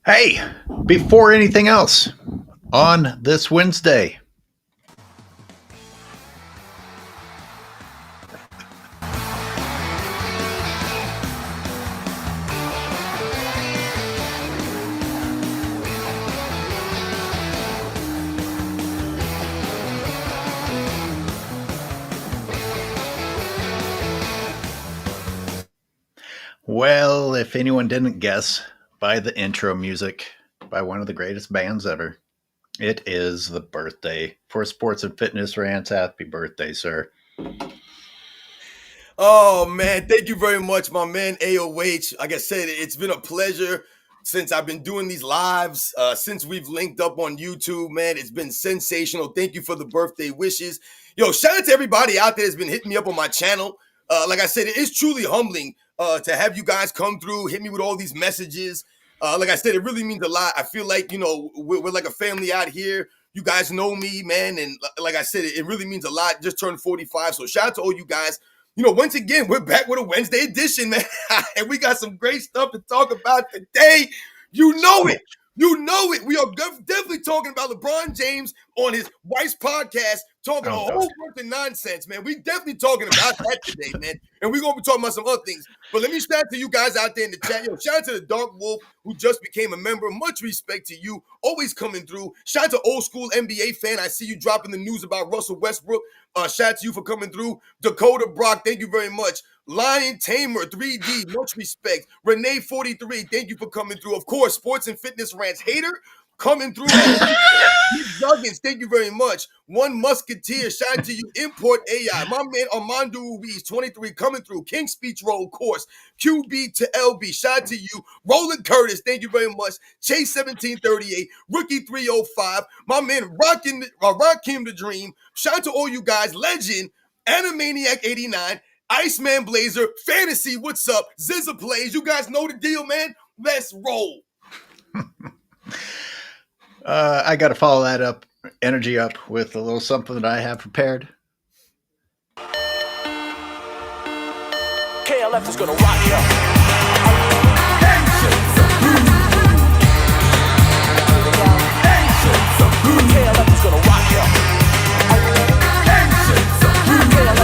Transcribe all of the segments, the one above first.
Hey, before anything else, on this Wednesday, well, if anyone didn't guess by the intro music by one of the greatest bands ever, it is the birthday for sports and fitness rants. Happy birthday, sir. Oh man, thank you very much, my man AOH. Like I said, it's been a pleasure since I've been doing these lives, since we've linked up on YouTube, man. It's been sensational. Thank you for the birthday wishes. Yo, shout out to everybody out there that's been hitting me up on my channel. Like I said, it is truly humbling to have you guys come through, hit me with all these messages. Like I said, it really means a lot. I feel like, we're like a family out here. You guys know me, man. And like I said, it really means a lot. Just turned 45. So shout out to all you guys. Once again, we're back with a Wednesday edition, man. And we got some great stuff to talk about today. You know it. You know it. We are definitely talking about LeBron James on his wife's podcast, talking a whole bunch of nonsense, man. We definitely talking about that today, man. And we're going to be talking about some other things. But let me shout out to you guys out there in the chat. Yo, shout out to the Dark Wolf who just became a member. Much respect to you. Always coming through. Shout out to old school NBA fan. I see you dropping the news about Russell Westbrook. Shout out to you for coming through. Dakota Brock, thank you very much. Lion Tamer 3D, much respect. Renee 43, thank you for coming through. Of course, Sports and Fitness Rants hater coming through. Duggins, thank you very much. One Musketeer, shout out to you. Import AI, my man Armando Ruiz 23 coming through. King Speech Roll course. QB to LB, shout out to you. Roland Curtis, thank you very much. Chase 1738, Rookie 305, my man Rakim the Dream. Shout out to all you guys. Legend, Animaniac 89, Iceman Blazer, Fantasy, what's up? Zizza Plays, you guys know the deal, man. Let's roll. I got to follow that energy up with a little something that I have prepared. KLF is gonna rock you. KLF is gonna rock you.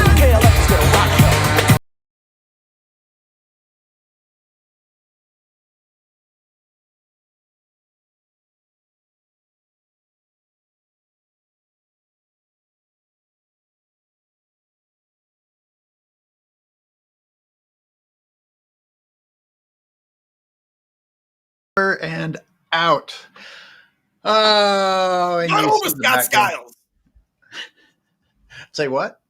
KLF is gonna rock you. And out. Oh, and Not over Scott Skiles. Say what?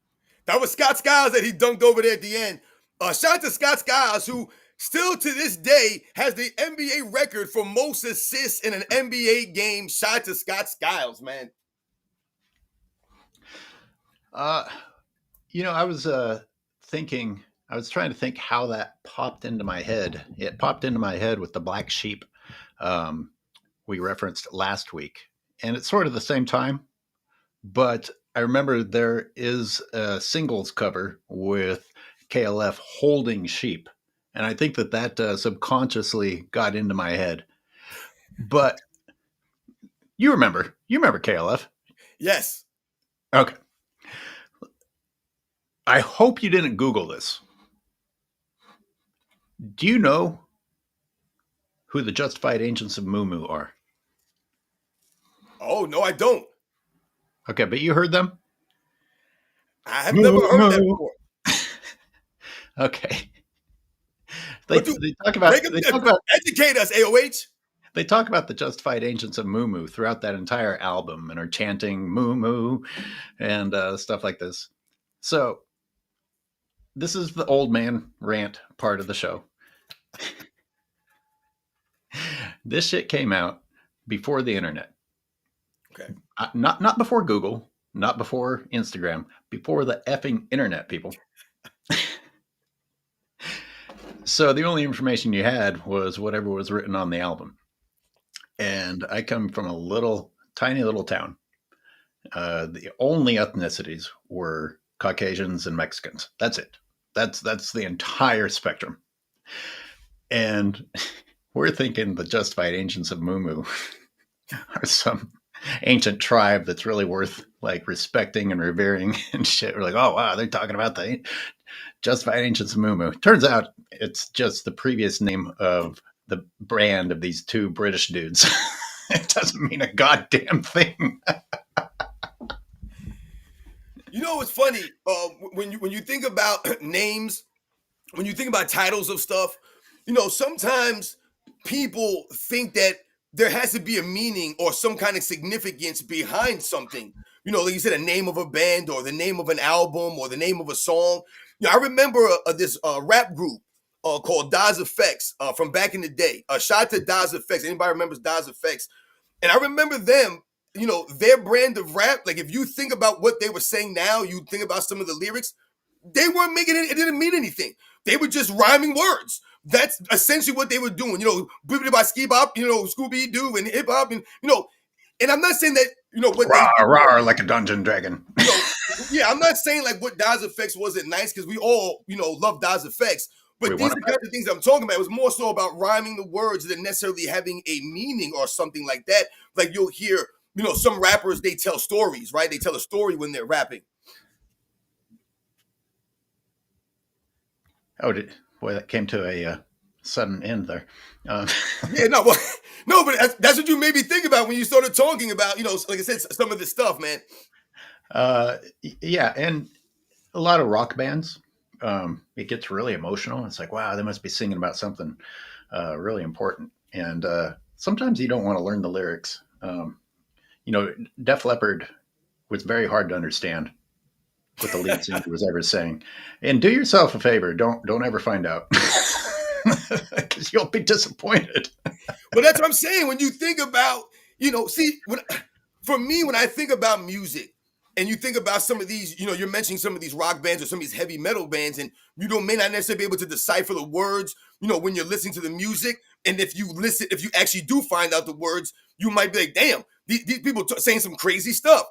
That was Scott Skiles that he dunked over there at the end. Shout out to Scott Skiles, who still to this day has the NBA record for most assists in an NBA game. Shout out to Scott Skiles, man. I was thinking, I was trying to think how that popped into my head. It popped into my head with the black sheep we referenced last week. And it's sort of the same time, but I remember there is a singles cover with KLF holding sheep. And I think that subconsciously got into my head. But you remember KLF? Yes. Okay. I hope you didn't Google this. Do you know who the Justified Agents of Moo Moo are? Oh, no, I don't. Okay, but you heard them? I have never heard that before. Okay. They talk about educate us, AOH. They talk about the Justified Agents of Moo Moo throughout that entire album and are chanting Moo Moo and stuff like this. So this is the old man rant part of the show. This shit came out before the internet. Okay. Not before Google, not before Instagram, before the effing internet, people. So the only information you had was whatever was written on the album. And I come from a tiny little town. The only ethnicities were Caucasians and Mexicans. That's it. That's the entire spectrum. And we're thinking the justified ancients of Mumu are some ancient tribe that's really worth like respecting and revering and shit. We're like, oh wow, they're talking about the justified ancients of Mumu. Turns out it's just the previous name of the brand of these two British dudes. It doesn't mean a goddamn thing. You know what's funny? When you think about names, when you think about titles of stuff, you know, sometimes people think that there has to be a meaning or some kind of significance behind something. You know, like you said, a name of a band or the name of an album or the name of a song. You know, I remember this rap group called Daz Effects from back in the day. Shout out to Daz Effects. Anybody remembers Daz Effects? And I remember them, you know, their brand of rap. Like if you think about what they were saying now, you think about some of the lyrics, they weren't making it didn't mean anything. They were just rhyming words. That's essentially what they were doing. You know, bibbidi by ski bop, you know, Scooby Doo and hip hop, and you know, and I'm not saying that, you know, what Rawr, they rawr, like a dungeon dragon. you know, yeah, I'm not saying like what Daz Effects wasn't nice because we all, you know, love Daz Effects. But these are the kinds of things I'm talking about. It was more so about rhyming the words than necessarily having a meaning or something like that. Like you'll hear, you know, some rappers, they tell stories, right? They tell a story when they're rapping. Oh, boy, that came to a sudden end there. Yeah, no, well, no, but that's what you made me think about when you started talking about, you know, like I said, some of this stuff, man. Yeah, and a lot of rock bands, it gets really emotional. It's like, wow, they must be singing about something really important. And sometimes you don't want to learn the lyrics. You know, Def Leppard was very hard to understand what the lead singer was ever saying. And do yourself a favor, don't ever find out. Because you'll be disappointed. But that's what I'm saying. When you think about, you know, see, for me, when I think about music, and you think about some of these, you know, you're mentioning some of these rock bands or some of these heavy metal bands, and you may not necessarily be able to decipher the words, you know, when you're listening to the music. And if you actually do find out the words, you might be like, damn, these people saying some crazy stuff.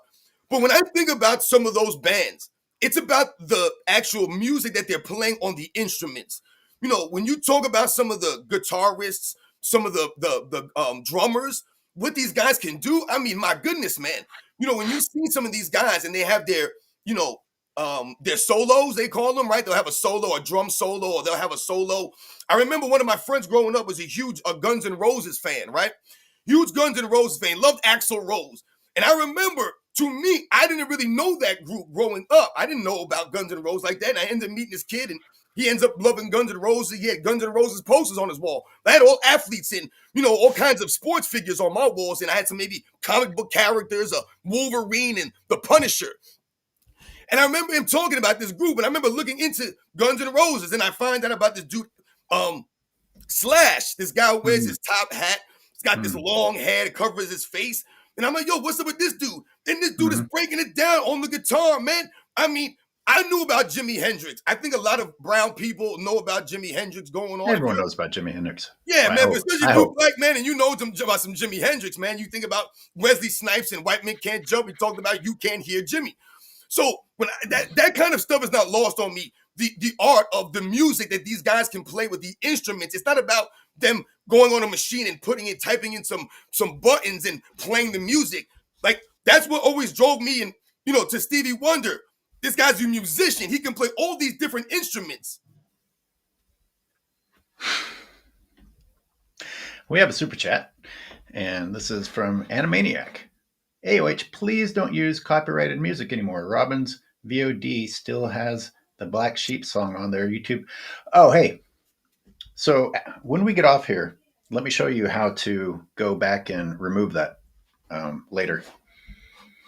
But when I think about some of those bands, it's about the actual music that they're playing on the instruments. You know, when you talk about some of the guitarists, some of the drummers, what these guys can do, I mean, my goodness, man. You know, when you see some of these guys and they have their, you know, their solos, they call them, right? They'll have a solo, a drum solo, or they'll have a solo. I remember one of my friends growing up was a huge Guns N' Roses fan, right? Huge Guns N' Roses fan, loved Axl Rose. And I remember, to me, I didn't really know that group growing up. I didn't know about Guns N' Roses like that. And I ended up meeting this kid, and he ends up loving Guns N' Roses. He had Guns N' Roses posters on his wall. I had all athletes and, you know, all kinds of sports figures on my walls. And I had some maybe comic book characters, Wolverine and the Punisher. And I remember him talking about this group. And I remember looking into Guns N' Roses. And I find out about this dude, Slash. This guy wears his top hat. He's got this long hair that covers his face. And I'm like, yo, what's up with this dude? And this dude is breaking it down on the guitar, man. I mean, I knew about Jimi Hendrix. I think a lot of brown people know about Jimi Hendrix going on. Everyone knows about Jimi Hendrix. Yeah, man, but especially you black man, and you know about some Jimi Hendrix, man. You think about Wesley Snipes and White Men Can't Jump. We talked about You Can't Hear Jimmy. So when that kind of stuff is not lost on me. The art of the music that these guys can play with the instruments. It's not about them going on a machine and typing in some buttons and playing the music. Like that's what always drove me and, you know, to Stevie Wonder. This guy's a musician. He can play all these different instruments. We have a super chat, and this is from Animaniac. AOH, please don't use copyrighted music anymore. Robin's VOD still has the Black Sheep song on their YouTube. Oh, hey. So when we get off here, let me show you how to go back and remove that later.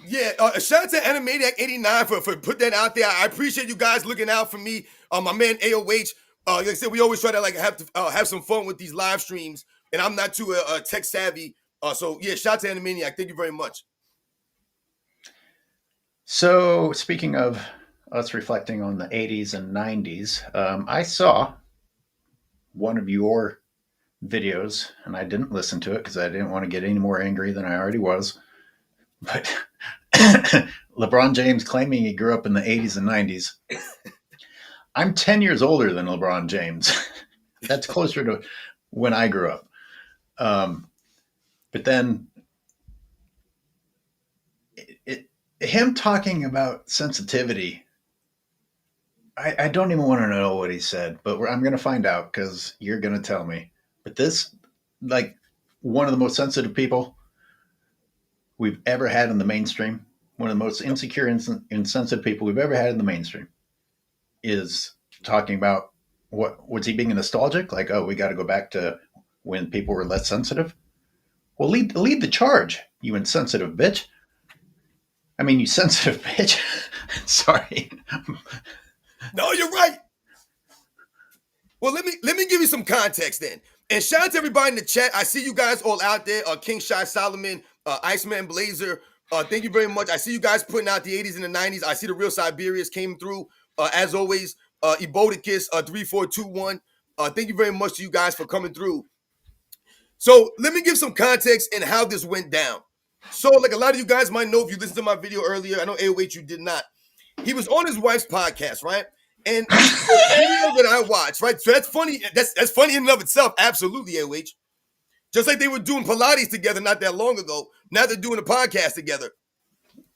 Yeah, shout out to Animaniac89 for putting that out there. I appreciate you guys looking out for me. My man AOH, like I said, we always try to like have some fun with these live streams, and I'm not too tech savvy. So yeah, shout out to Animaniac. Thank you very much. So speaking of us reflecting on the 80s and 90s, I saw one of your videos, and I didn't listen to it because I didn't want to get any more angry than I already was. But LeBron James claiming he grew up in the 80s and 90s. I'm 10 years older than LeBron James. That's closer to when I grew up. But then him talking about sensitivity, I don't even want to know what he said, but I'm going to find out because you're going to tell me. But this, like, one of the most sensitive people we've ever had in the mainstream, one of the most insecure and insensitive people we've ever had in the mainstream, is talking about what was he being nostalgic? Like, oh, we got to go back to when people were less sensitive. Well, lead the charge, you insensitive bitch. I mean, you sensitive bitch. Sorry. No, you're right. Well, let me give you some context then. And shout out to everybody in the chat. I see you guys all out there. King Shy Solomon, Iceman Blazer. Thank you very much. I see you guys putting out the 80s and the 90s. I see the real Siberians came through. As always, Ebodicus 3421. Thank you very much to you guys for coming through. So let me give some context in how this went down. So, like a lot of you guys might know if you listened to my video earlier, I know AOH you did not. He was on his wife's podcast, right? And the video that I watched, right? So that's funny. That's funny in and of itself. Absolutely, AOH. Just like they were doing Pilates together not that long ago. Now they're doing a podcast together.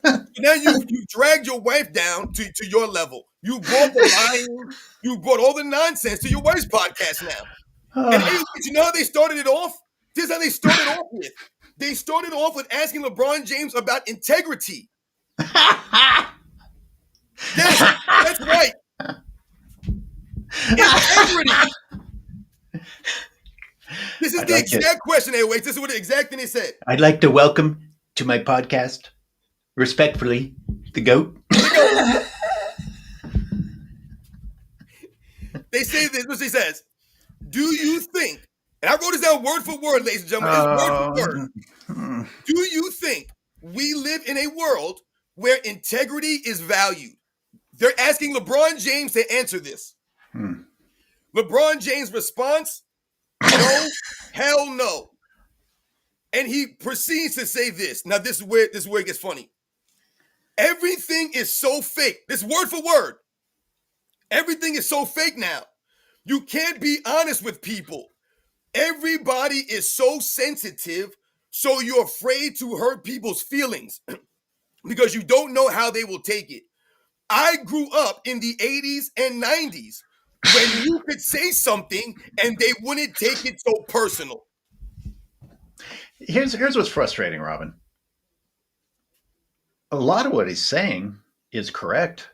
Now you dragged your wife down to your level. You brought the lying, you brought all the nonsense to your wife's podcast now. And AOH, you know how they started it off? This is how they started off with. They started off with asking LeBron James about integrity. Yes, that's right. Integrity. This is the exact question, AOH. This is what the exact thing they said. I'd like to welcome to my podcast, respectfully, the GOAT. They say this, what she says. Do you think, and I wrote this down word for word, ladies and gentlemen, it's word for word. Do you think we live in a world where integrity is valued? They're asking LeBron James to answer this. LeBron James' response, no, hell no. And he proceeds to say this. Now, this is where it gets funny. Everything is so fake. This word for word. Everything is so fake now. You can't be honest with people. Everybody is so sensitive, so you're afraid to hurt people's feelings because you don't know how they will take it. I grew up in the 80s and 90s when you could say something and they wouldn't take it so personal. Here's what's frustrating, Robin. A lot of what he's saying is correct,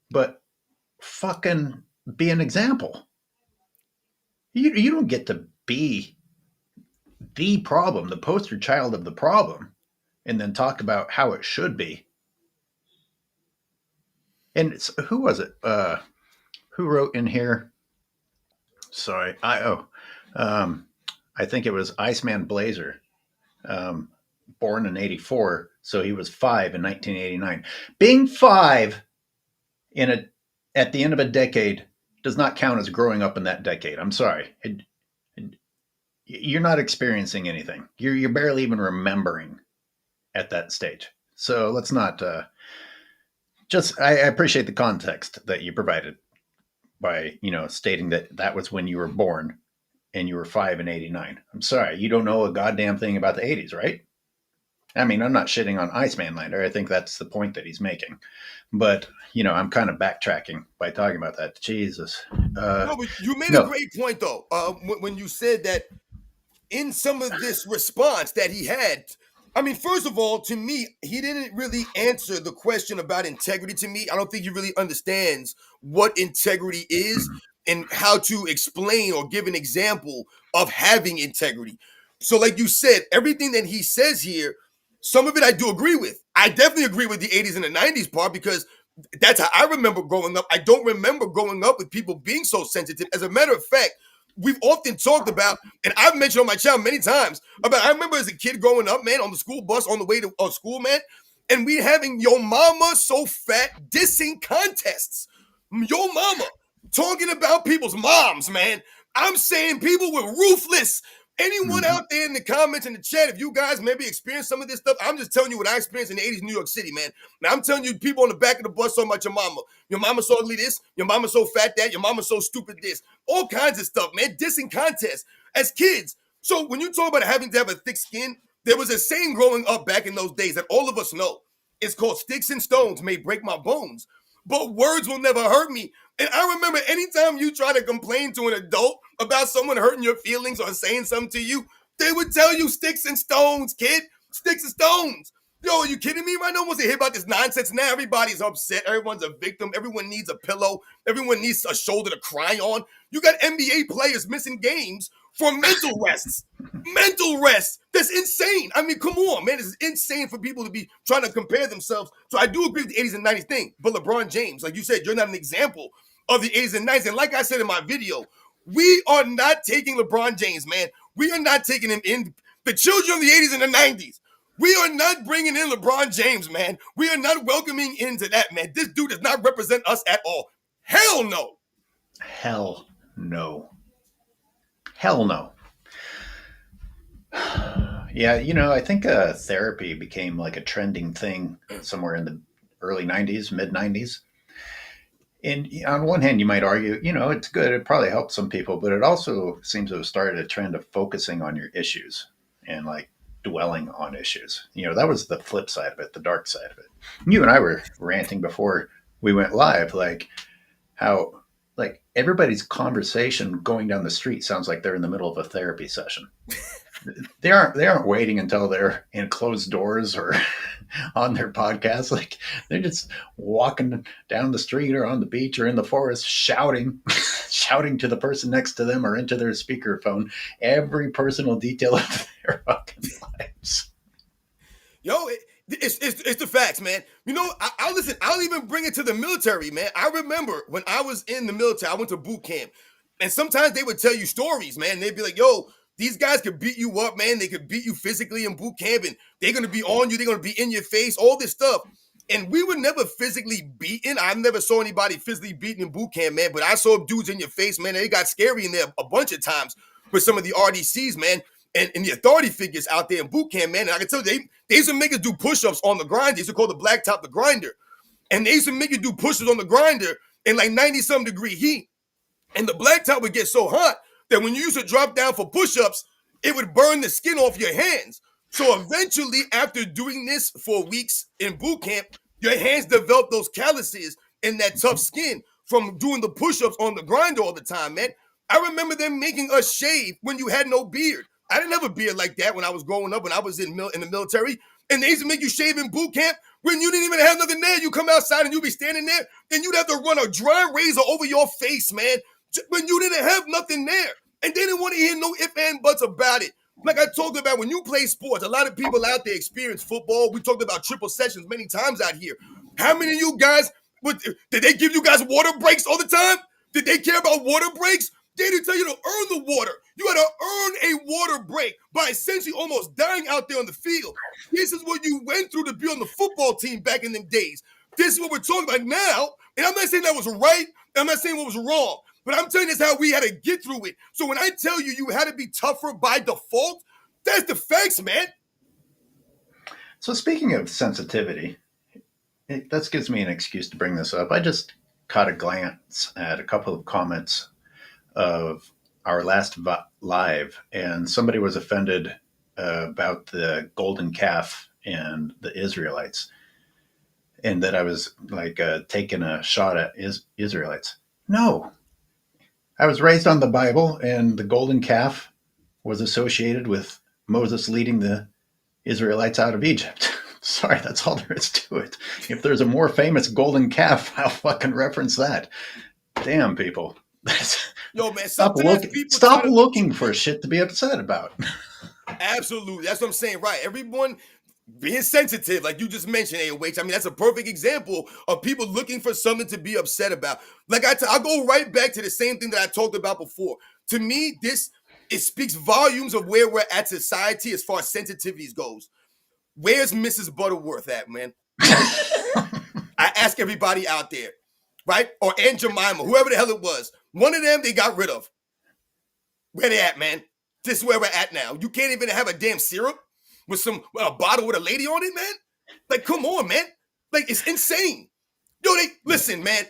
but fucking be an example. You don't get to be the problem, the poster child of the problem, and then talk about how it should be. And who was it? Who wrote in here? Sorry, I think it was Iceman Blazer, born in '84, so he was 5 in 1989. Being 5 at the end of a decade does not count as growing up in that decade. I'm sorry, you're not experiencing anything. You're barely even remembering at that stage. So let's not. I appreciate the context that you provided by stating that was when you were born and you were 5 in '89. I'm sorry, you don't know a goddamn thing about the '80s, right? I mean, I'm not shitting on Iceman Lander. I think that's the point that he's making. But, I'm kind of backtracking by talking about that. Jesus. No, but you made a great point, though, when you said that in some of this response that he had. I mean, first of all, to me, he didn't really answer the question about integrity to me. I don't think he really understands what integrity is and how to explain or give an example of having integrity. So like you said, everything that he says here, some of it I do agree with. I definitely agree with the 80s and the 90s part because that's how I remember growing up. I don't remember growing up with people being so sensitive. As a matter of fact, we've often talked about, and I've mentioned on my channel many times, about I remember as a kid growing up, man, on the school bus on the way to school, man, and we having Yo Mama So Fat dissing contests. Yo Mama talking about people's moms, man. I'm saying people were ruthless. Anyone out there in the comments in the chat, if you guys maybe experienced some of this stuff, I'm just telling you what I experienced in the 80s New York City, man. Now, I'm telling you, people on the back of the bus talking about your mama. Your mama so ugly this, your mama so fat that, your mama so stupid this. All kinds of stuff, man. Dissing contests as kids. So when you talk about having to have a thick skin, there was a saying growing up back in those days that all of us know. It's called sticks and stones may break my bones, but words will never hurt me. And I remember anytime you try to complain to an adult about someone hurting your feelings or saying something to you, they would tell you sticks and stones, kid. Sticks and stones. Yo, are you kidding me? Right now, wants to hear about this nonsense. Now everybody's upset. Everyone's a victim. Everyone needs a pillow. Everyone needs a shoulder to cry on. You got NBA players missing games for mental rests. Mental rest. That's insane. I mean, come on, man. It's insane for people to be trying to compare themselves. So I do agree with the 80s and 90s thing. But LeBron James, like you said, you're not an example of the 80s and 90s. And like I said in my video, we are not taking LeBron James, man. We are not taking him in. The children of the 80s and the 90s. We are not bringing in LeBron James, man. We are not welcoming into that, man. This dude does not represent us at all. Hell no. Hell no. Hell no. Yeah, I think therapy became like a trending thing somewhere in the early 90s, mid 90s. And on one hand, you might argue, it's good. It probably helped some people, but it also seems to have started a trend of focusing on your issues and like dwelling on issues. That was the flip side of it, the dark side of it. You and I were ranting before we went live, like how like everybody's conversation going down the street sounds like they're in the middle of a therapy session. They aren't waiting until they're in closed doors or on their podcast. Like they're just walking down the street or on the beach or in the forest shouting shouting to the person next to them or into their speakerphone every personal detail of their fucking lives. Yo, it's the facts, man. I'll listen. I'll even bring it to the military, man. I remember when I was in the military, I went to boot camp, and sometimes they would tell you stories, man. They'd be like, "Yo, these guys could beat you up, man. They could beat you physically in boot camp, and they're gonna be on you. They're gonna be in your face. All this stuff." And we were never physically beaten. I never saw anybody physically beaten in boot camp, man. But I saw dudes in your face, man. They got scary in there a bunch of times with some of the RDCs, man. And the authority figures out there in boot camp, man. And I can tell you, they used to make us do push-ups on the grinder. They used to call the blacktop the grinder. And they used to make you do push-ups on the grinder in like 90-some degree heat. And the blacktop would get so hot that when you used to drop down for push-ups, it would burn the skin off your hands. So eventually, after doing this for weeks in boot camp, your hands develop those calluses and that tough skin from doing the push-ups on the grinder all the time, man. I remember them making us shave when you had no beard. I didn't have a beard like that when I was growing up, when I was in the military. And they used to make you shave in boot camp when you didn't even have nothing there. You come outside and you be standing there, and you'd have to run a dry razor over your face, man, when you didn't have nothing there. And they didn't want to hear no ifs and buts about it. Like I talked about, when you play sports, a lot of people out there experience football. We talked about triple sessions many times out here. How many of you guys, did they give you guys water breaks all the time? Did they care about water breaks? They didn't tell you to earn the water. You had to earn a water break by essentially almost dying out there on the field. This is what you went through to be on the football team back in them days. This is what we're talking about now. And I'm not saying that was right. I'm not saying what was wrong. But I'm telling you this how we had to get through it. So when I tell you you had to be tougher by default, that's the facts, man. So speaking of sensitivity, that gives me an excuse to bring this up. I just caught a glance at a couple of comments of our last live, and somebody was offended about the golden calf and the Israelites, and that I was like taking a shot at Israelites. No, I was raised on the Bible, and the golden calf was associated with Moses leading the Israelites out of Egypt. Sorry, that's all there is to it. If there's a more famous golden calf, I'll fucking reference that. Damn, people. Yo, man, stop looking for shit to be upset about. Absolutely. That's what I'm saying, right? Everyone being sensitive, like you just mentioned, AOH. I mean, that's a perfect example of people looking for something to be upset about. Like I'll go right back to the same thing that I talked about before. To me, it speaks volumes of where we're at society as far as sensitivities goes. Where's Mrs. Butterworth at, man? I ask everybody out there, right? Or Aunt Jemima, whoever the hell it was. One of them they got rid of. Where they at, man? This is where we're at now. You can't even have a damn syrup with a bottle with a lady on it, man? Like, come on, man. Like, it's insane. Listen, man.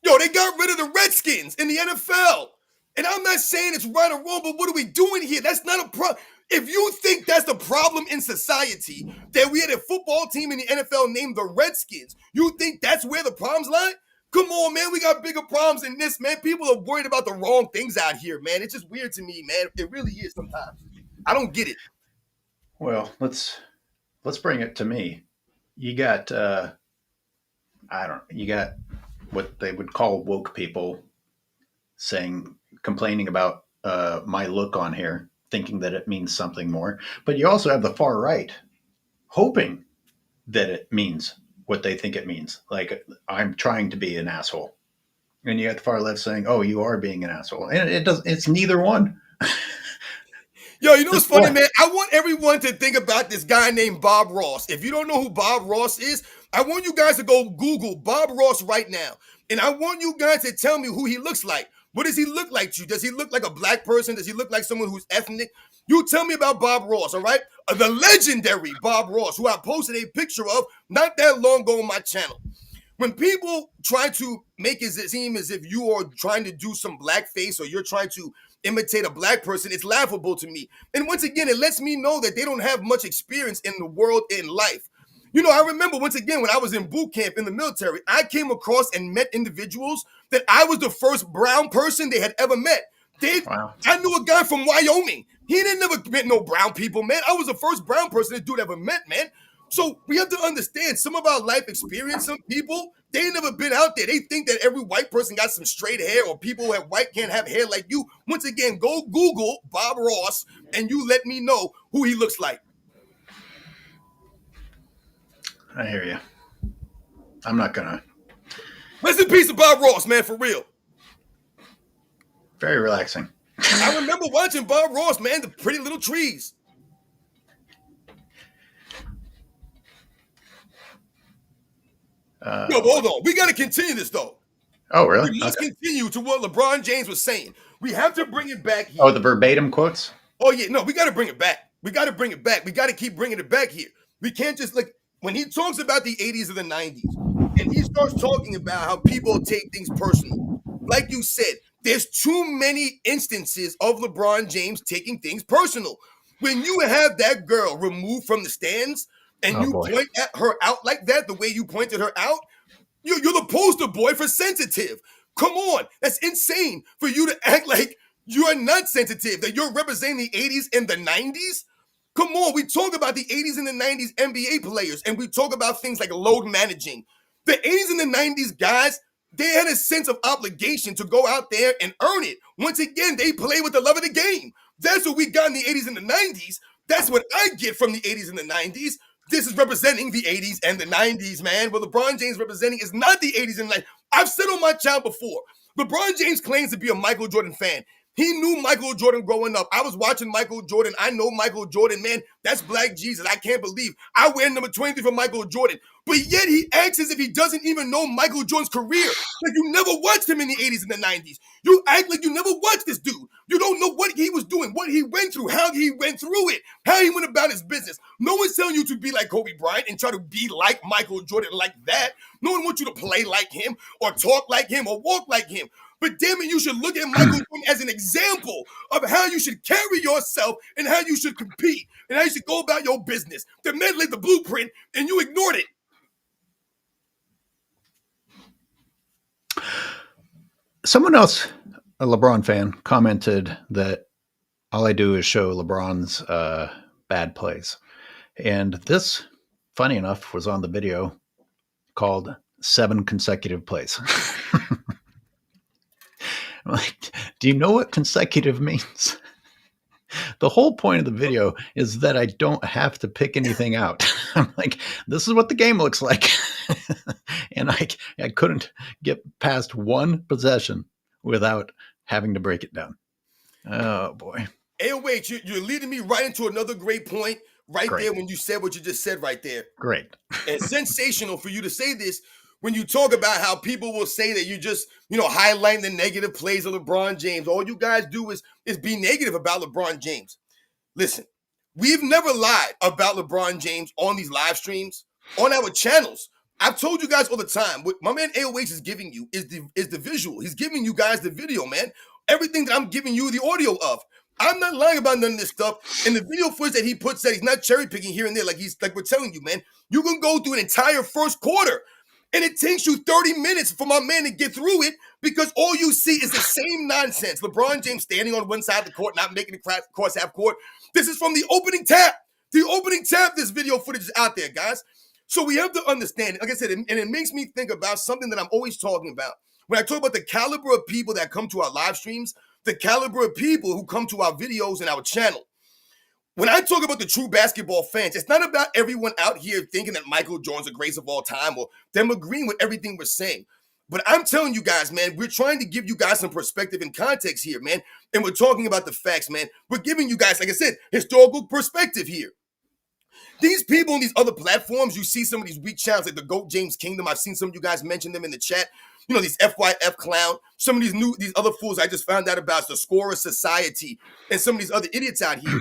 They got rid of the Redskins in the NFL. And I'm not saying it's right or wrong, but what are we doing here? That's not a problem. If you think that's the problem in society, that we had a football team in the NFL named the Redskins, you think that's where the problems lie? Come on, man. We got bigger problems than this, man. People are worried about the wrong things out here, man. It's just weird to me, man. It really is sometimes. I don't get it. Well, let's bring it to me. You got you got what they would call woke people complaining about my look on here, thinking that it means something more. But you also have the far right hoping that it means what they think it means. Like, I'm trying to be an asshole. And you got the far left saying, "Oh, you are being an asshole," and it does. It's neither one. Yo, you know what's funny, man? I want everyone to think about this guy named Bob Ross. If you don't know who Bob Ross is, I want you guys to go Google Bob Ross right now. And I want you guys to tell me who he looks like. What does he look like to you? Does he look like a black person? Does he look like someone who's ethnic? You tell me about Bob Ross, all right? The legendary Bob Ross, who I posted a picture of not that long ago on my channel. When people try to make it seem as if you are trying to do some blackface or you're trying to imitate a black person, it's laughable to me. And once again, it lets me know that they don't have much experience in the world, in life. You know, I remember once again when I was in boot camp in the military, I came across and met individuals that I was the first brown person they had ever met. Wow. I knew a guy from Wyoming. He didn't never met no brown people, man. I was the first brown person this dude ever met, man. So we have to understand some of our life experience, some people, they ain't never been out there. They think that every white person got some straight hair or people who have white can't have hair like you. Once again, go Google Bob Ross and you let me know who he looks like. I hear you. I'm not gonna. Rest in peace to Bob Ross, man, for real. Very relaxing. I remember watching Bob Ross, man, the Pretty Little Trees. Yo, but hold on. We got to continue this, though. Oh, really? We must continue to what LeBron James was saying. We have to bring it back here. Oh, the verbatim quotes? Oh, yeah. No, we got to bring it back. We got to bring it back. We got to keep bringing it back here. We can't just, like, when he talks about the 80s or the 90s, and he starts talking about how people take things personal, like you said, there's too many instances of LeBron James taking things personal. When you have that girl removed from the stands and point at her out like that, the way you pointed her out, you're the poster boy for sensitive. Come on. That's insane for you to act like you're not sensitive, that you're representing the 80s and the 90s. Come on. We talk about the 80s and the 90s NBA players, and we talk about things like load managing. The 80s and the 90s guys, they had a sense of obligation to go out there and earn it. Once again, they play with the love of the game. That's what we got in the 80s and the 90s. That's what I get from the 80s and the 90s. This is representing the 80s and the 90s, man. What LeBron James representing is not the 80s and 90s. I've said on my channel before, LeBron James claims to be a Michael Jordan fan. He knew Michael Jordan growing up. I was watching Michael Jordan. I know Michael Jordan, man. That's Black Jesus. I can't believe I wear number 23 for Michael Jordan. But yet he acts as if he doesn't even know Michael Jordan's career. Like you never watched him in the 80s and the 90s. You act like you never watched this dude. You don't know what he was doing, what he went through, how he went through it, how he went about his business. No one's telling you to be like Kobe Bryant and try to be like Michael Jordan like that. No one wants you to play like him or talk like him or walk like him. But damn it, you should look at Michael Jordan as an example of how you should carry yourself and how you should compete and how you should go about your business. The man laid the blueprint and you ignored it. Someone else, a LeBron fan, commented that all I do is show LeBron's bad plays. And this, funny enough, was on the video called 7 Consecutive Plays. I'm like, do you know what consecutive means? The whole point of the video is that I don't have to pick anything out. I'm like, this is what the game looks like. And I couldn't get past one possession without having to break it down. Oh, boy. AOH, you're leading me right into another great point there when you said what you just said right there. Great. And sensational for you to say this when you talk about how people will say that you just, highlighting the negative plays of LeBron James. All you guys do is be negative about LeBron James. Listen, we've never lied about LeBron James on these live streams, on our channels. I've told you guys all the time, what my man AOH is giving you is the visual. He's giving you guys the video, man. everything that I'm giving you the audio of. I'm not lying about none of this stuff. And the video footage that he puts that he's not cherry picking here and there, like we're telling you, man. You can go through an entire first quarter, and it takes you 30 minutes for my man to get through it because all you see is the same nonsense. LeBron James standing on one side of the court, not making it cross half court. This is from the opening tap. The opening tap, this video footage is out there, guys. So we have to understand, like I said, and it makes me think about something that I'm always talking about. When I talk about the caliber of people that come to our live streams, the caliber of people who come to our videos and our channel. When I talk about the true basketball fans, it's not about everyone out here thinking that Michael Jordan's the greatest of all time or them agreeing with everything we're saying. But I'm telling you guys, man, we're trying to give you guys some perspective and context here, man. And we're talking about the facts, man. We're giving you guys, like I said, historical perspective here. These people on these other platforms, you see some of these weak channels like the GOAT James Kingdom. I've seen some of you guys mention them in the chat. You know, these FYF Clown, some of these other fools I just found out about, the Scorer Society, and some of these other idiots out here.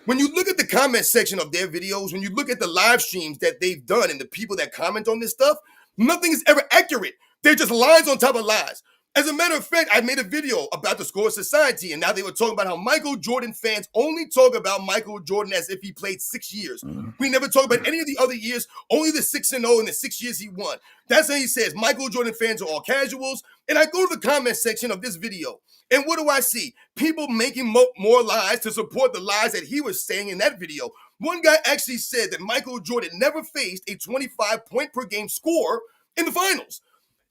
When you look at the comment section of their videos, when you look at the live streams that they've done and the people that comment on this stuff, nothing is ever accurate. They're just lies on top of lies. As a matter of fact, I made a video about the Scorer Society, and now they were talking about how Michael Jordan fans only talk about Michael Jordan as if he played 6 years. We never talk about any of the other years, only the 6-0 and the 6 years he won. That's how he says Michael Jordan fans are all casuals. And I go to the comment section of this video, and what do I see? People making more lies to support the lies that he was saying in that video. One guy actually said that Michael Jordan never faced a 25-point per game score in the finals.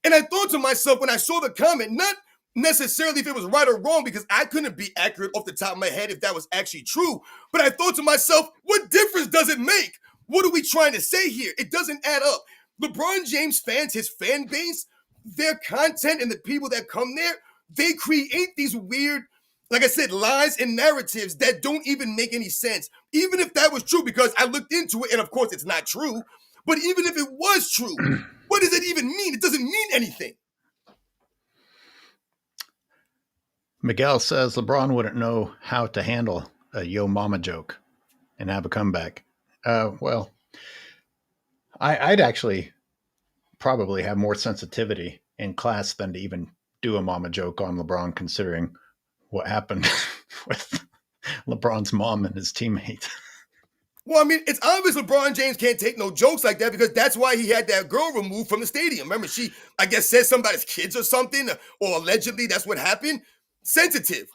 And I thought to myself when I saw the comment, not necessarily if it was right or wrong, because I couldn't be accurate off the top of my head if that was actually true. But I thought to myself, what difference does it make? What are we trying to say here? It doesn't add up. LeBron James fans, his fan base, their content and the people that come there, they create these weird, like I said, lies and narratives that don't even make any sense. Even if that was true, because I looked into it, and of course it's not true, but even if it was true, what does it even mean? It doesn't mean anything. Miguel says LeBron wouldn't know how to handle a yo mama joke and have a comeback. Well, I'd actually probably have more sensitivity in class than to even do a mama joke on LeBron, considering what happened with LeBron's mom and his teammate. Well, I mean, it's obvious LeBron James can't take no jokes like that because that's why he had that girl removed from the stadium. Remember, she, I guess, said something about his kids or something, or allegedly that's what happened. Sensitive.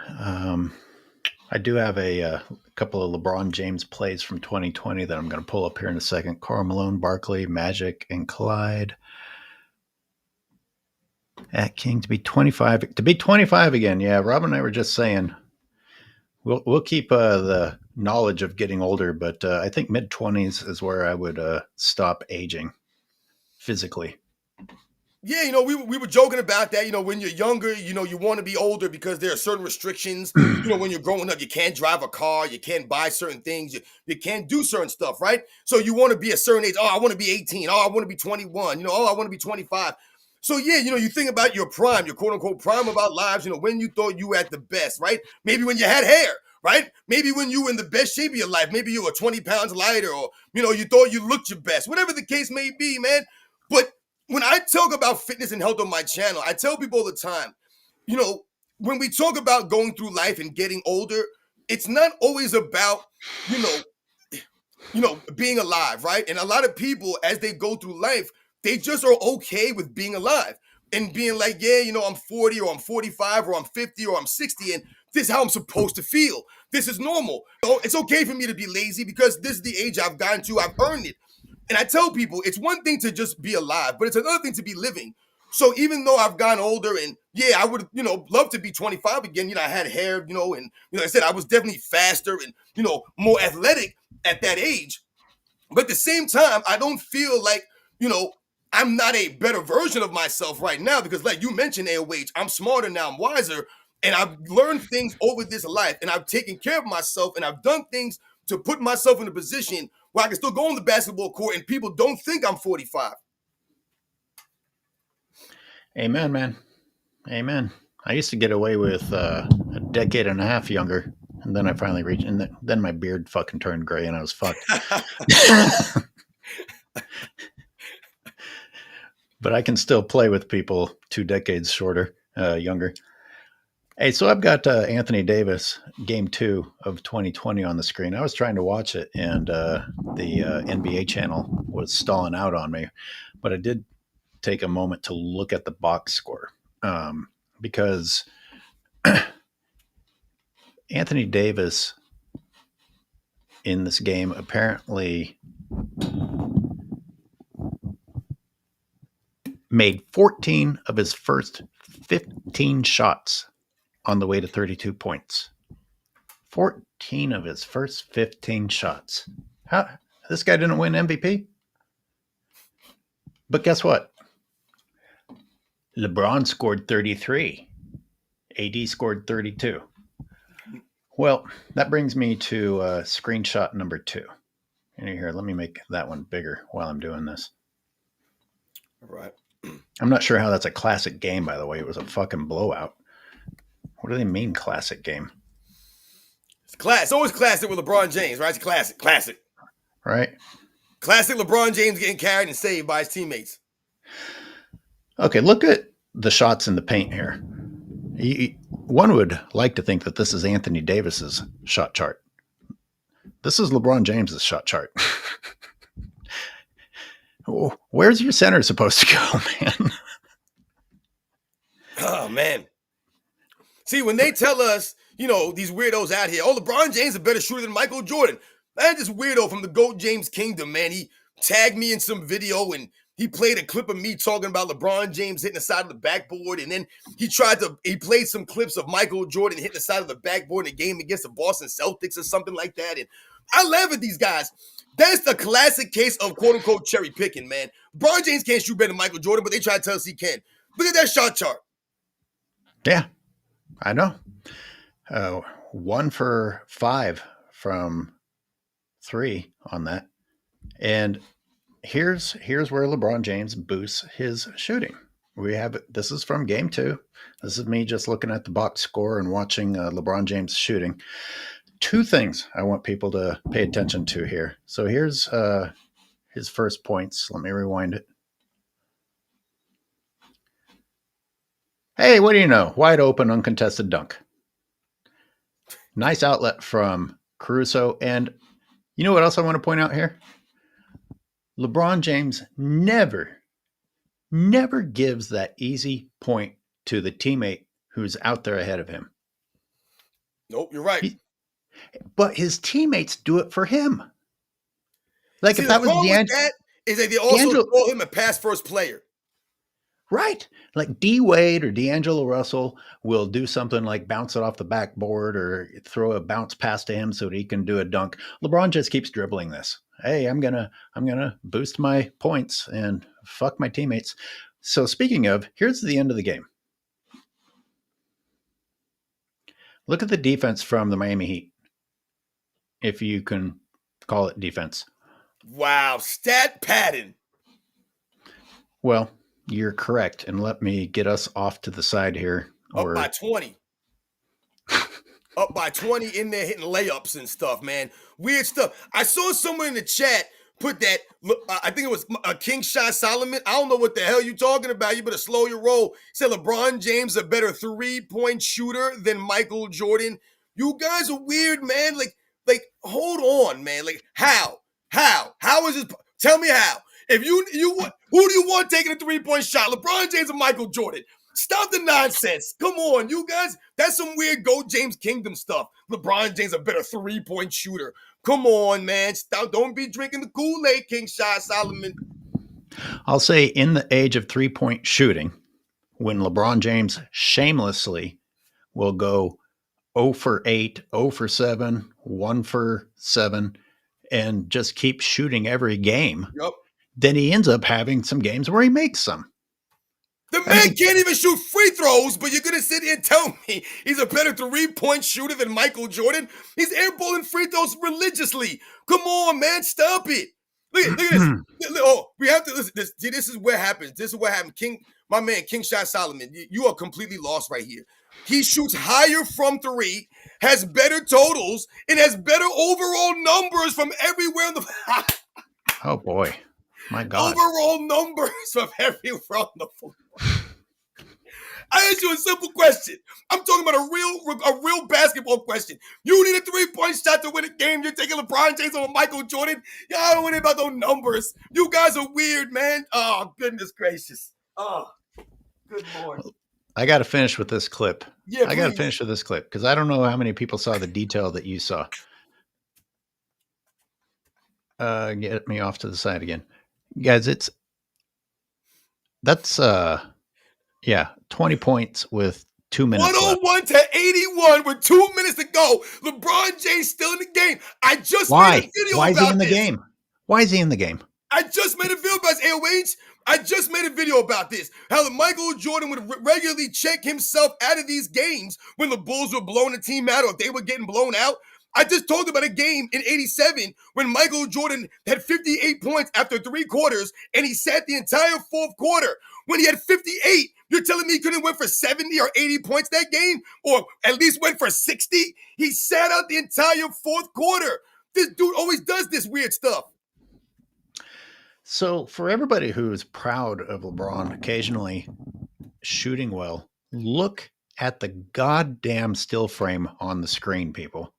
I do have a couple of LeBron James plays from 2020 that I'm going to pull up here in a second. Karl Malone, Barkley, Magic, and Clyde. At King to be 25. To be 25 again. Yeah, Rob and I were just saying we'll keep the knowledge of getting older, but I think mid-20s is where I would stop aging physically. Yeah, we were joking about that. When you're younger, you want to be older because there are certain restrictions. When you're growing up, you can't drive a car, you can't buy certain things, you can't do certain stuff, right? So you want to be a certain age. Oh, I want to be 18. Oh, I want to be 21. Oh, I want to be 25. So yeah, you think about your prime, your quote unquote prime of our lives, when you thought you were at the best, right? Maybe when you had hair, right? Maybe when you were in the best shape of your life, maybe you were 20 pounds lighter, or, you thought you looked your best, whatever the case may be, man. But when I talk about fitness and health on my channel, I tell people all the time, when we talk about going through life and getting older, it's not always about, being alive, right? And a lot of people, as they go through life, they just are okay with being alive and being like, yeah, I'm 40 or I'm 45 or I'm 50 or I'm 60 and this is how I'm supposed to feel. This is normal. It's okay for me to be lazy because this is the age I've gotten to. I've earned it. And I tell people it's one thing to just be alive, but it's another thing to be living. So even though I've gotten older and yeah, I would, love to be 25 again. I had hair, and, I said I was definitely faster and, more athletic at that age. But at the same time, I don't feel like, I'm not a better version of myself right now because like you mentioned, AOH, I'm smarter now, I'm wiser, and I've learned things over this life and I've taken care of myself and I've done things to put myself in a position where I can still go on the basketball court and people don't think I'm 45. Amen, man. Amen. I used to get away with a decade and a half younger, and then I finally reached, and then my beard fucking turned gray and I was fucked. but I can still play with people 2 decades shorter, younger. Hey, so I've got Anthony Davis, Game 2 of 2020 on the screen. I was trying to watch it, and the NBA channel was stalling out on me. But I did take a moment to look at the box score because Anthony Davis in this game apparently made 14 of his first 15 shots on the way to 32 points. 14 of his first 15 shots. How this guy didn't win MVP? But guess what? LeBron scored 33. AD scored 32. Well, that brings me to screenshot number 2. And here, let me make that one bigger while I'm doing this. All right. I'm not sure how that's a classic game, by the way. It was a fucking blowout. What do they mean, classic game? It's always classic with LeBron James, right? It's classic. Right? Classic LeBron James getting carried and saved by his teammates. Okay, look at the shots in the paint here. One would like to think that this is Anthony Davis's shot chart. This is LeBron James's shot chart. Where's your center supposed to go, man? Oh, man. See, when they tell us, these weirdos out here, LeBron James is a better shooter than Michael Jordan. I had this weirdo from the GOAT James Kingdom, man. He tagged me in some video and he played a clip of me talking about LeBron James hitting the side of the backboard. And then he played some clips of Michael Jordan hitting the side of the backboard in a game against the Boston Celtics or something like that. And I laugh at these guys. That's the classic case of quote unquote cherry picking, man. LeBron James can't shoot better than Michael Jordan, but they try to tell us he can. Look at that shot chart. Yeah, I know. 1 for 5 from 3 on that. And here's where LeBron James boosts his shooting. This is from game 2. This is me just looking at the box score and watching LeBron James shooting. 2 things I want people to pay attention to here. So here's his first points. Let me rewind it. Hey, what do you know? Wide open, uncontested dunk. Nice outlet from Caruso. And you know what else I want to point out here? LeBron James never gives that easy point to the teammate who's out there ahead of him. Nope, you're right. But his teammates do it for him. Like, see, if that was that is that they also call him a pass first player. Right. Like D Wade or D'Angelo Russell will do something like bounce it off the backboard or throw a bounce pass to him so that he can do a dunk. LeBron just keeps dribbling this. Hey, I'm gonna boost my points and fuck my teammates. So speaking of, here's the end of the game. Look at the defense from the Miami Heat, if you can call it defense. Wow, stat padding. Well, you're correct. And let me get us off to the side here. Up by 20. Up by 20 in there hitting layups and stuff, man. Weird stuff. I saw someone in the chat put that, I think it was King Shot Solomon. I don't know what the hell you talking about. You better slow your roll. Said LeBron James a better 3-point shooter than Michael Jordan. You guys are weird, man. Like, hold on, man. Like, how? How is this? Tell me how. If who do you want taking a 3-point shot? LeBron James or Michael Jordan? Stop the nonsense. Come on, you guys. That's some weird GOAT James Kingdom stuff. LeBron James a better 3-point shooter. Come on, man. Stop. Don't be drinking the Kool-Aid, King Shot Solomon. I'll say in the age of 3-point shooting, when LeBron James shamelessly will go 0 for 8, 0 for 7, 1 for 7, and just keep shooting every game. Yep. Then he ends up having some games where he makes some. The man can't even shoot free throws, but you're going to sit here and tell me he's a better 3-point shooter than Michael Jordan? He's airballing free throws religiously. Come on, man. Stop it. Look at this. Oh, we have to listen. This is what happens. This is what happened. My man, King Shot Solomon, you are completely lost right here. He shoots higher from 3, has better totals, and has better overall numbers from everywhere in the... Oh, boy. My God. Overall numbers of everywhere on the floor. I asked you a simple question. I'm talking about a real basketball question. You need a 3-point shot to win a game. You're taking LeBron James over Michael Jordan. Y'all don't worry about those numbers. You guys are weird, man. Oh, goodness gracious. Oh, good Lord. I got to finish with this clip. Yeah, I got to please. finish with this clip because I don't know how many people saw the detail that you saw. Get me off to the side again. Guys, that's 20 points with 2 minutes left. 101 to 81 with 2 minutes to go. LeBron James still in the game. I just made Why? a video Why is he about in the this. game? Why is he in the game? I just made a video about AOH. I just made a video about this. How Michael Jordan would regularly check himself out of these games when the Bulls were blowing the team out or if they were getting blown out. I just talked about a game in 87 when Michael Jordan had 58 points after 3 quarters and he sat the entire 4th quarter. When he had 58, you're telling me he couldn't win for 70 or 80 points that game? Or at least went for 60? He sat out the entire 4th quarter. This dude always does this weird stuff. So, for everybody who's proud of LeBron occasionally shooting well, look at the goddamn still frame on the screen, people.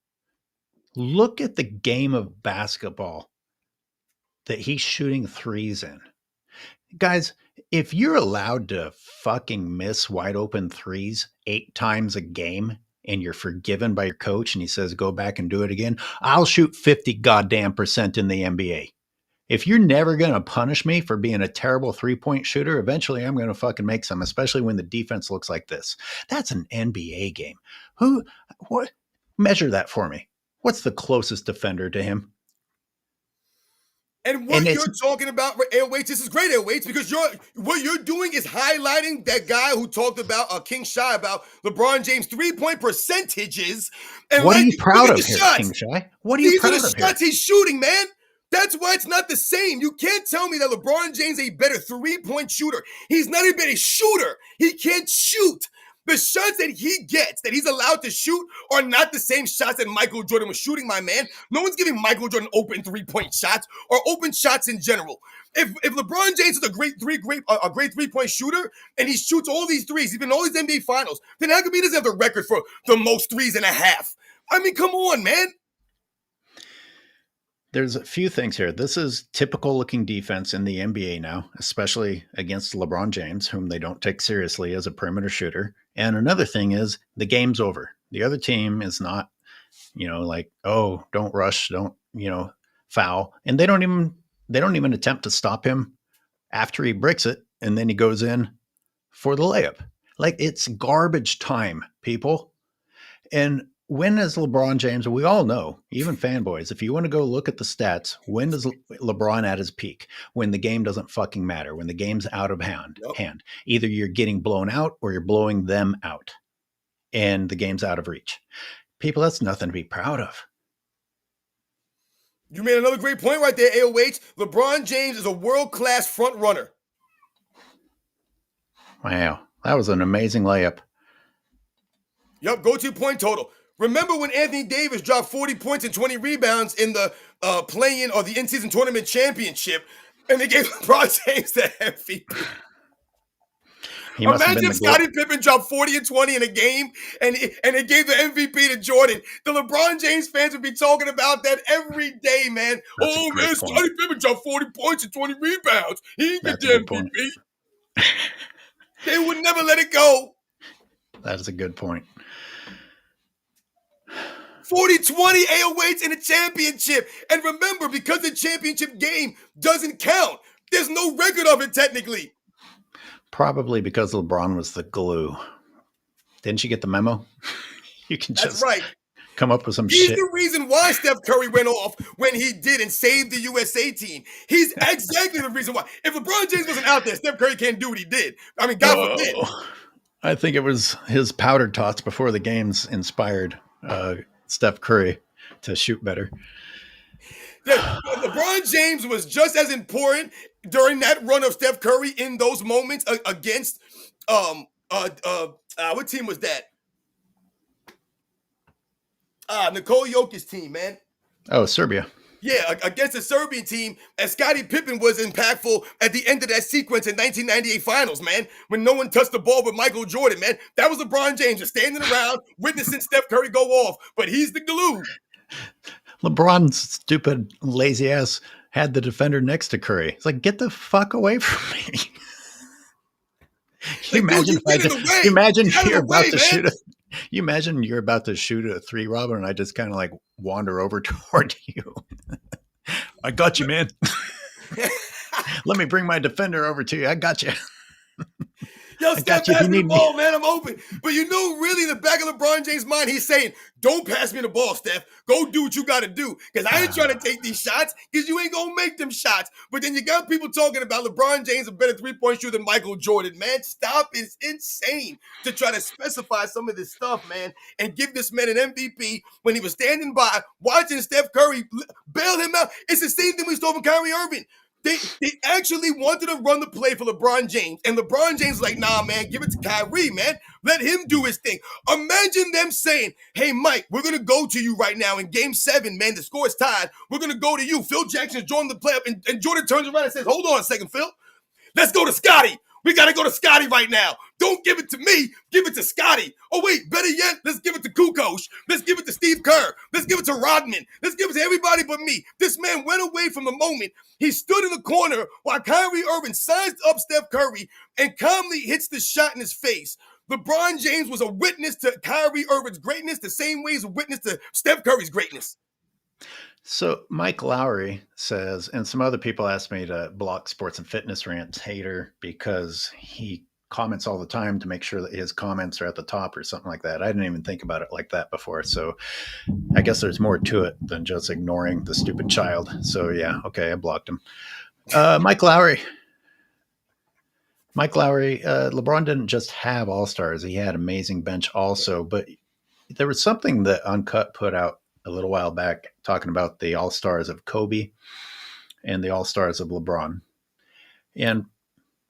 Look at the game of basketball that he's shooting threes in. Guys, if you're allowed to fucking miss wide open threes 8 times a game and you're forgiven by your coach and he says, go back and do it again, I'll shoot 50 goddamn percent in the NBA. If you're never going to punish me for being a terrible 3-point shooter, eventually I'm going to fucking make some, especially when the defense looks like this. That's an NBA game. What? Measure that for me. What's the closest defender to him? And what you're talking about, AOH, this is great, AOH, because what you're doing is highlighting that guy who talked about King Shy about LeBron James' 3-point percentages. And what are you proud of here, shots. King Shy? What are you proud of here? These are the shots he's shooting, man. That's why it's not the same. You can't tell me that LeBron James is a better 3-point shooter. He's not a better shooter. He can't shoot. The shots that he gets, that he's allowed to shoot, are not the same shots that Michael Jordan was shooting, my man. No one's giving Michael Jordan open 3-point shots or open shots in general. If LeBron James is a great 3-point shooter and he shoots all these threes, he's been in all these NBA finals, then how come he doesn't have the record for the most 3.5? I mean, come on, man. There's a few things here. This is typical looking defense in the NBA now, especially against LeBron James, whom they don't take seriously as a perimeter shooter. And another thing is the game's over. The other team is not, like, oh, don't rush, don't, foul. And they don't even attempt to stop him after he bricks it. And then he goes in for the layup. Like, it's garbage time, people. And when is LeBron James, we all know, even fanboys, if you want to go look at the stats, when does LeBron at his peak? When the game doesn't fucking matter, when the game's out of hand. Either you're getting blown out or you're blowing them out and the game's out of reach. People, that's nothing to be proud of. You made another great point right there, AOH. LeBron James is a world-class front runner. Wow, that was an amazing layup. Yep, go to point total. Remember when Anthony Davis dropped 40 points and 20 rebounds in the play-in or the in-season tournament championship, and they gave LeBron James the MVP? Imagine if Scottie Pippen dropped 40 and 20 in a game, and they gave the MVP to Jordan. The LeBron James fans would be talking about that every day, man. Oh, man, Scottie Pippen dropped 40 points and 20 rebounds. He ain't get the MVP. They would never let it go. That is a good point. 40-20 AOH in a championship. And remember, because the championship game doesn't count, there's no record of it technically. Probably because LeBron was the glue. Didn't you get the memo? You can just come up with some shit. He's the reason why Steph Curry went off when he did and saved the USA team. He's exactly the reason why. If LeBron James wasn't out there, Steph Curry can't do what he did. I mean, God forbid. I think it was his powder tots before the games inspired Steph Curry to shoot better. LeBron James was just as important during that run of Steph Curry in those moments against what team was that? Nikola Jokic's team, man. Oh, Serbia. Yeah, against the Serbian team, and Scottie Pippen was impactful at the end of that sequence in 1998 Finals, man, when no one touched the ball but Michael Jordan, man. That was LeBron James just standing around witnessing Steph Curry go off, but he's the glue. LeBron's stupid, lazy ass had the defender next to Curry. It's like, get the fuck away from me. Can you Like, dude, imagine you if I get in did, the way. you imagine Get out of you're the about way, to man. shoot a you imagine you're about to shoot a three, Robin, and I just kind of like wander over toward you. I got you, man. Let me bring my defender over to you. I got you. Yo, I Steph, got you if pass you me the need me. ball, man. I'm open. But you know, really, in the back of LeBron James' mind, he's saying, don't pass me the ball, Steph. Go do what you got to do. Because I ain't trying to take these shots because you ain't going to make them shots. But then you got people talking about LeBron James a better three-point shooter than Michael Jordan. Man, stop. It's insane to try to specify some of this stuff, man, and give this man an MVP when he was standing by watching Steph Curry bail him out. It's the same thing we saw from Kyrie Irving. They actually wanted to run the play for LeBron James. And LeBron James is like, nah, man, give it to Kyrie, man. Let him do his thing. Imagine them saying, hey, Mike, we're going to go to you right now in game 7, man. The score is tied. We're going to go to you. Phil Jackson's joining the play up. And Jordan turns around and says, hold on a second, Phil. Let's go to Scotty. We got to go to Scotty right now. Don't give it to me. Give it to Scotty. Oh, wait, better yet, let's give it to Kukoc. Let's give it to Steve Kerr. Let's give it to Rodman. Let's give it to everybody but me. This man went away from the moment. He stood in the corner while Kyrie Irving sized up Steph Curry and calmly hits the shot in his face. LeBron James was a witness to Kyrie Irving's greatness the same way he's a witness to Steph Curry's greatness. So Mike Lowry says, and some other people asked me to block Sports and Fitness Rants hater because he comments all the time to make sure that his comments are at the top or something like that. I didn't even think about it like that before. So I guess there's more to it than just ignoring the stupid child. So yeah, okay, I blocked him. Mike Lowry, LeBron didn't just have all-stars. He had amazing bench also, but there was something that Uncut put out a little while back talking about the all-stars of Kobe and the all-stars of LeBron. And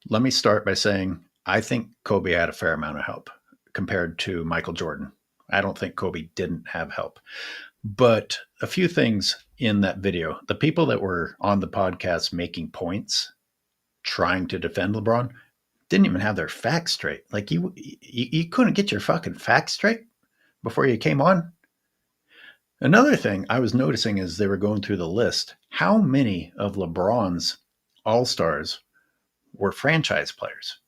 let me start by saying, I think Kobe had a fair amount of help compared to Michael Jordan. I don't think Kobe didn't have help. But a few things in that video, the people that were on the podcast making points, trying to defend LeBron, didn't even have their facts straight. Like you couldn't get your fucking facts straight before you came on. Another thing I was noticing as they were going through the list, how many of LeBron's all-stars were franchise players?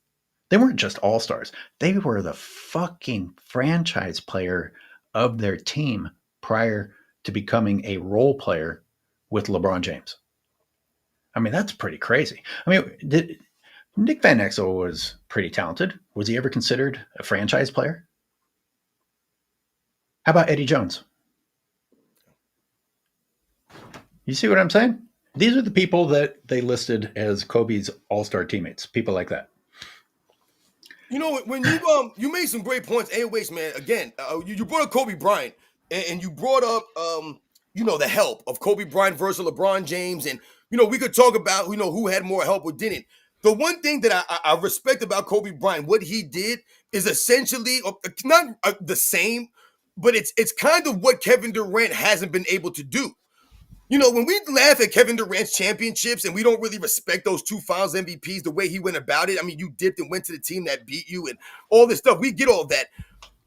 They weren't just all-stars. They were the fucking franchise player of their team prior to becoming a role player with LeBron James. I mean, that's pretty crazy. I mean, Nick Van Exel was pretty talented. Was he ever considered a franchise player? How about Eddie Jones? You see what I'm saying? These are the people that they listed as Kobe's all-star teammates, people like that. You know, when you made some great points. AOH, man, again, you brought up Kobe Bryant, and you brought up, the help of Kobe Bryant versus LeBron James. And, we could talk about, who had more help or didn't. The one thing that I respect about Kobe Bryant, what he did is essentially not the same, but it's kind of what Kevin Durant hasn't been able to do. When we laugh at Kevin Durant's championships and we don't really respect those 2 Finals MVPs, the way he went about it, I mean, you dipped and went to the team that beat you and all this stuff. We get all that.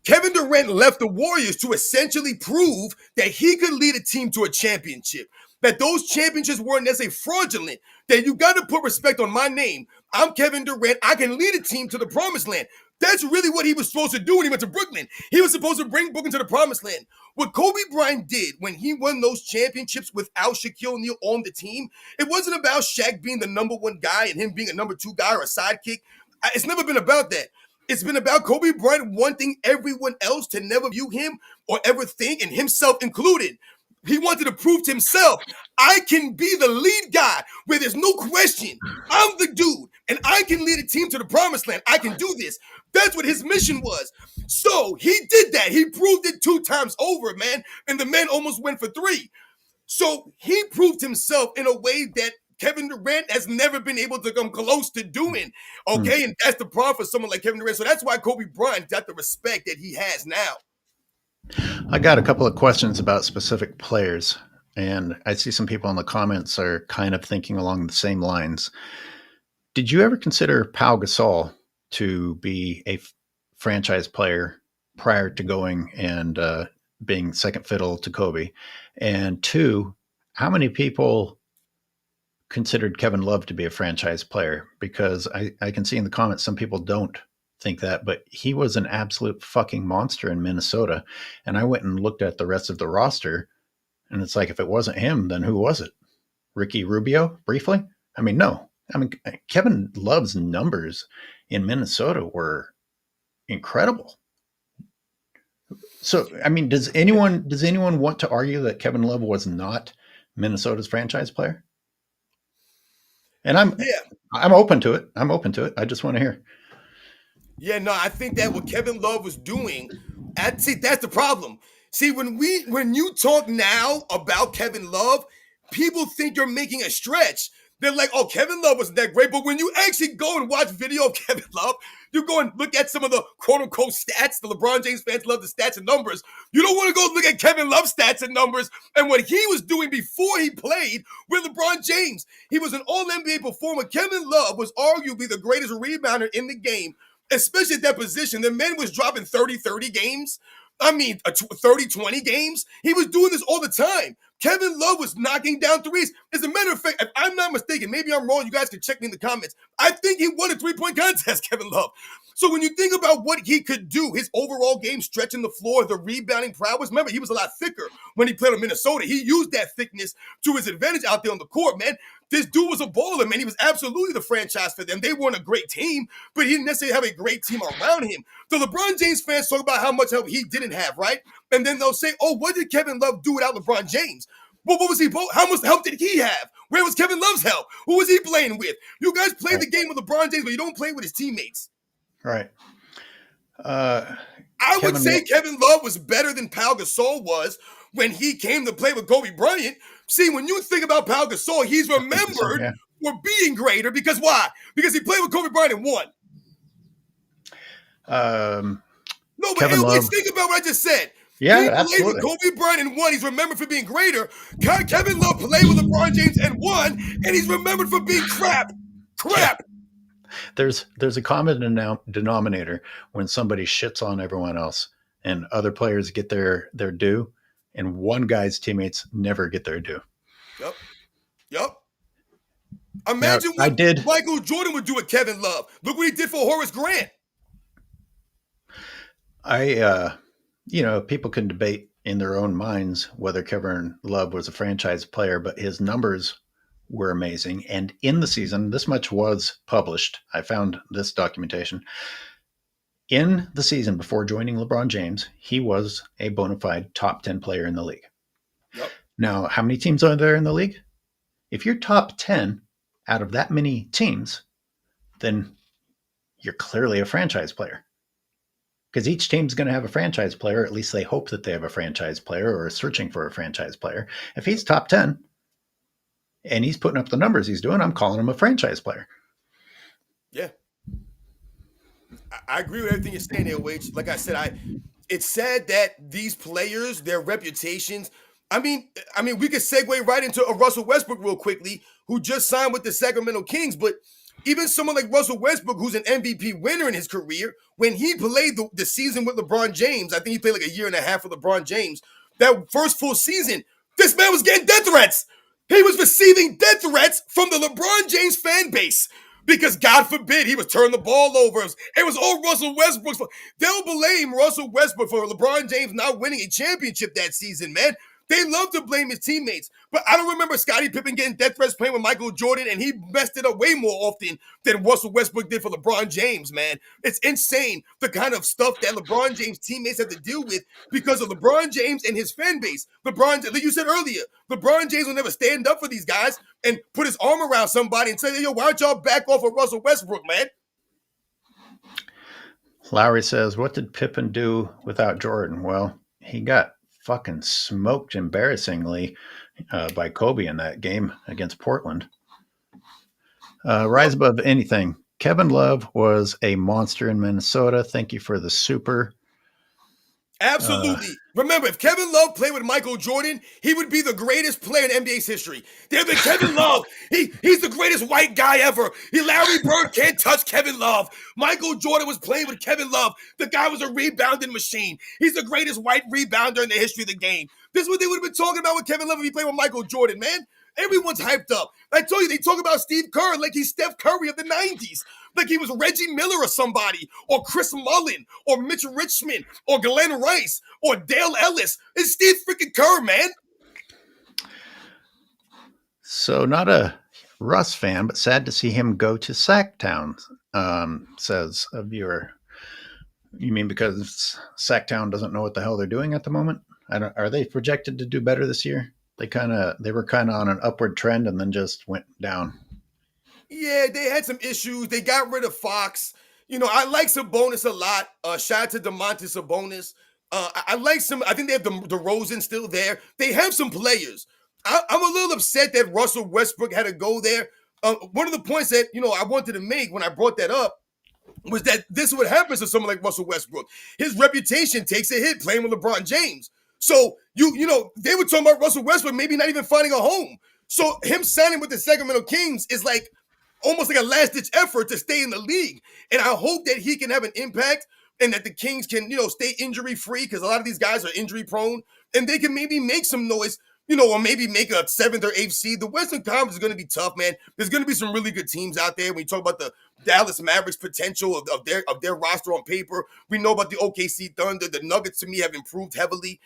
Kevin Durant left the Warriors to essentially prove that he could lead a team to a championship, that those championships weren't necessarily fraudulent, that you got to put respect on my name. I'm Kevin Durant. I can lead a team to the promised land. That's really what he was supposed to do when he went to Brooklyn. He was supposed to bring Brooklyn to the promised land. What Kobe Bryant did when he won those championships without Shaquille O'Neal on the team, it wasn't about Shaq being the number 1 guy and him being a number 2 guy or a sidekick. It's never been about that. It's been about Kobe Bryant wanting everyone else to never view him or ever think, and himself included. He wanted to prove to himself, I can be the lead guy where there's no question. I'm the dude, and I can lead a team to the promised land. I can do this. That's what his mission was. So he did that. He proved it 2 times over, man, and the man almost went for 3. So he proved himself in a way that Kevin Durant has never been able to come close to doing. Okay, and that's the problem for someone like Kevin Durant. So that's why Kobe Bryant got the respect that he has now. I got a couple of questions about specific players, and I see some people in the comments are kind of thinking along the same lines. Did you ever consider Pau Gasol to be a franchise player prior to going and being second fiddle to Kobe? And two, how many people considered Kevin Love to be a franchise player? Because I can see in the comments some people don't think that, but he was an absolute fucking monster in Minnesota. And I went and looked at the rest of the roster, and it's like, if it wasn't him, then who was it? Ricky Rubio, briefly? I mean, no. I mean, Kevin Love's numbers in Minnesota were incredible. So, I mean, does anyone want to argue that Kevin Love was not Minnesota's franchise player? And Yeah. I'm open to it. I'm open to it. I just want to hear. Yeah, no, I think that what Kevin Love was doing, see, that's the problem. See, when you talk now about Kevin Love, people think you're making a stretch. They're like, oh, Kevin Love wasn't that great. But when you actually go and watch video of Kevin Love, you go and look at some of the quote unquote stats. The LeBron James fans love the stats and numbers. You don't want to go look at Kevin Love's stats and numbers and what he was doing before he played with LeBron James. He was an all NBA performer. Kevin Love was arguably the greatest rebounder in the game, especially at that position. The man was dropping 30 games. I mean, 30-20 games. He was doing this all the time. Kevin Love was knocking down threes. As a matter of fact, if I'm not mistaken, maybe I'm wrong, you guys can check me in the comments. I think he won a three-point contest, Kevin Love. So when you think about what he could do, his overall game, stretching the floor, the rebounding prowess, remember, he was a lot thicker when he played in Minnesota. He used that thickness to his advantage out there on the court, man. This dude was a baller, man. He was absolutely the franchise for them. They weren't a great team, but he didn't necessarily have a great team around him. The LeBron James fans talk about how much help he didn't have, right? And then they'll say, oh, what did Kevin Love do without LeBron James? Well, what was he? How much help did he have? Where was Kevin Love's help? Who was he playing with? You guys play the game with LeBron James, but you don't play with his teammates. Right. I would say Kevin Love was better than Pau Gasol was when he came to play with Kobe Bryant. See, when you think about Pau Gasol, he's remembered for being greater because why? Because he played with Kobe Bryant and won. No, but anyways, think about what I just said. Yeah, he absolutely. played with Kobe Bryant and won. He's remembered for being greater. Kevin Love played with LeBron James and won, and he's remembered for being crap. Crap. There's a common denominator when somebody shits on everyone else and other players get their due, and one guy's teammates never get their due. Yep. Imagine what Michael Jordan would do with Kevin Love. Look what he did for Horace Grant. People can debate in their own minds whether Kevin Love was a franchise player, but his numbers were amazing. And in the season, this much was published. I found this documentation. In the season before joining LeBron James, he was a bona fide top 10 player in the league. Yep. Now, how many teams are there in the league? If you're top 10 out of that many teams, then you're clearly a franchise player. Because each team's going to have a franchise player, or at least they hope that they have a franchise player or are searching for a franchise player. If he's top 10 and he's putting up the numbers he's doing, I'm calling him a franchise player. Yeah. I agree with everything you're saying, AOH. Like I said, it's sad that these players, their reputations, I mean, we could segue right into a Russell Westbrook real quickly, who just signed with the Sacramento Kings, but even someone like Russell Westbrook, who's an MVP winner in his career, when he played the season with LeBron James, I think he played like a year and a half with LeBron James, that first full season, this man was getting death threats. He was receiving death threats from the LeBron James fan base because, God forbid, he was turning the ball over. It was all Russell Westbrook's fault. They'll blame Russell Westbrook for LeBron James not winning a championship that season, man. They love to blame his teammates. But I don't remember Scottie Pippen getting death threats playing with Michael Jordan, and he messed it up way more often than Russell Westbrook did for LeBron James, man. It's insane the kind of stuff that LeBron James teammates have to deal with because of LeBron James and his fan base. LeBron, like you said earlier, LeBron James will never stand up for these guys and put his arm around somebody and say, yo, why don't y'all back off of Russell Westbrook, man? Lowry says, what did Pippen do without Jordan? Well, he got fucking smoked embarrassingly by Kobe in that game against Portland. Rise above anything. Kevin Love was a monster in Minnesota. Thank you for the super. Absolutely. Remember, if Kevin Love played with Michael Jordan, he would be the greatest player in NBA's history. They'd be Kevin Love. He's the greatest white guy ever. Larry Bird can't touch Kevin Love. Michael Jordan was playing with Kevin Love. The guy was a rebounding machine. He's the greatest white rebounder in the history of the game. This is what they would have been talking about with Kevin Love if he played with Michael Jordan, man. Everyone's hyped up. I told you, they talk about Steve Kerr like he's Steph Curry of the 90s. Like he was Reggie Miller or somebody, or Chris Mullin, or Mitch Richmond, or Glenn Rice, or Dale Ellis. It's Steve freaking Kerr, man. So not a Russ fan, but sad to see him go to Sacktown, says a viewer. You mean because Sacktown doesn't know what the hell they're doing at the moment? Are they projected to do better this year? They were kind of on an upward trend and then just went down. Yeah, they had some issues. They got rid of Fox. I like Sabonis a lot. Shout out to DeMontis Sabonis. I like some. I think they have the DeRozan still there. They have some players. I'm a little upset that Russell Westbrook had to go there. One of the points that I wanted to make when I brought that up was that this is what happens to someone like Russell Westbrook. His reputation takes a hit playing with LeBron James. So they were talking about Russell Westbrook maybe not even finding a home. So him signing with the Sacramento Kings is like almost like a last-ditch effort to stay in the league. And I hope that he can have an impact and that the Kings can, stay injury-free because a lot of these guys are injury-prone. And they can maybe make some noise, or maybe make a 7th or 8th seed. The Western Conference is going to be tough, man. There's going to be some really good teams out there. When you talk about the Dallas Mavericks potential of their roster on paper, we know about the OKC Thunder. The Nuggets, to me, have improved heavily.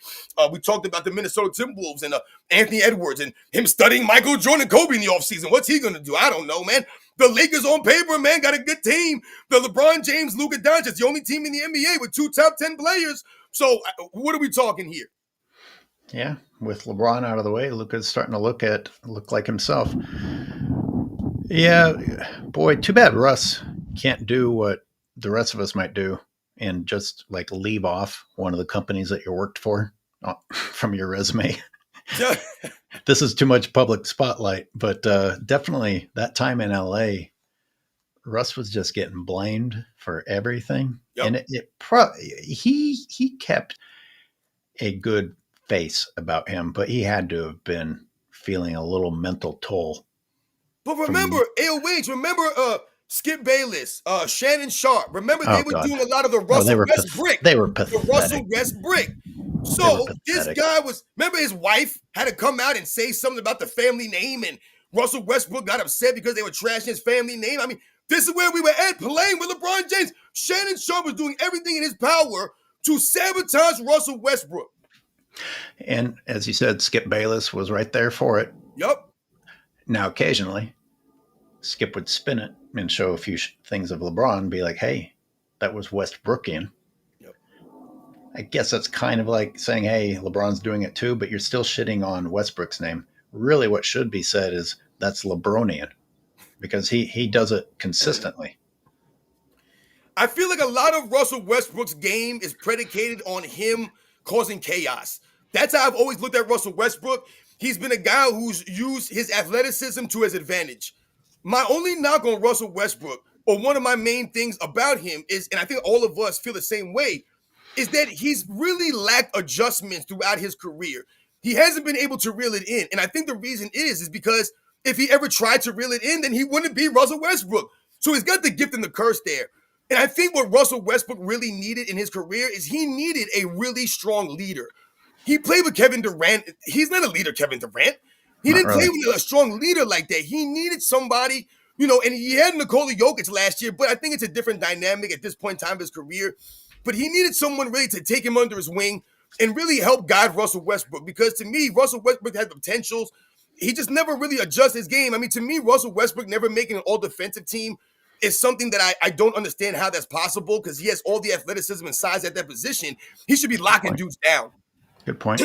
We talked about the Minnesota Timberwolves and Anthony Edwards and him studying Michael Jordan, Kobe in the offseason. What's he going to do? I don't know, man. The Lakers on paper, man, got a good team. The LeBron James, Luka Doncic, the only team in the NBA with 2 top 10 players. So what are we talking here? Yeah, with LeBron out of the way, Luka's starting to look like himself. Yeah, boy, too bad Russ can't do what the rest of us might do and just like leave off one of the companies that you worked for from your resume. This is too much public spotlight, but definitely that time in LA, Russ was just getting blamed for everything. Yep. And he kept a good face about him, but he had to have been feeling a little mental toll. But remember, AOH, remember Skip Bayless, Shannon Sharp. Remember, they were doing a lot of the Russell West brick. They were pathetic. The Russell West brick. So this guy remember his wife had to come out and say something about the family name, and Russell Westbrook got upset because they were trashing his family name. I mean, this is where we were at, playing with LeBron James. Shannon Sharp was doing everything in his power to sabotage Russell Westbrook. And as you said, Skip Bayless was right there for it. Yep. Now, occasionally, Skip would spin it and show a few things of LeBron and be like, hey, that was Westbrookian. Yep. I guess that's kind of like saying, hey, LeBron's doing it too, but you're still shitting on Westbrook's name. Really, what should be said is that's LeBronian because he does it consistently. I feel like a lot of Russell Westbrook's game is predicated on him causing chaos. That's how I've always looked at Russell Westbrook. He's been a guy who's used his athleticism to his advantage. My only knock on Russell Westbrook, or one of my main things about him is, and I think all of us feel the same way, is that he's really lacked adjustments throughout his career. He hasn't been able to reel it in. And I think the reason is because if he ever tried to reel it in, then he wouldn't be Russell Westbrook. So he's got the gift and the curse there. And I think what Russell Westbrook really needed in his career is he needed a really strong leader. He played with Kevin Durant. He's not a leader, Kevin Durant. He didn't play with a strong leader like that. He needed somebody, and he had Nikola Jokic last year, but I think it's a different dynamic at this point in time of his career. But he needed someone really to take him under his wing and really help guide Russell Westbrook, because to me, Russell Westbrook had potentials. He just never really adjusts his game. I mean, to me, Russell Westbrook never making an all-defensive team is something that I don't understand how that's possible, because he has all the athleticism and size at that position. He should be locking dudes down. Good point.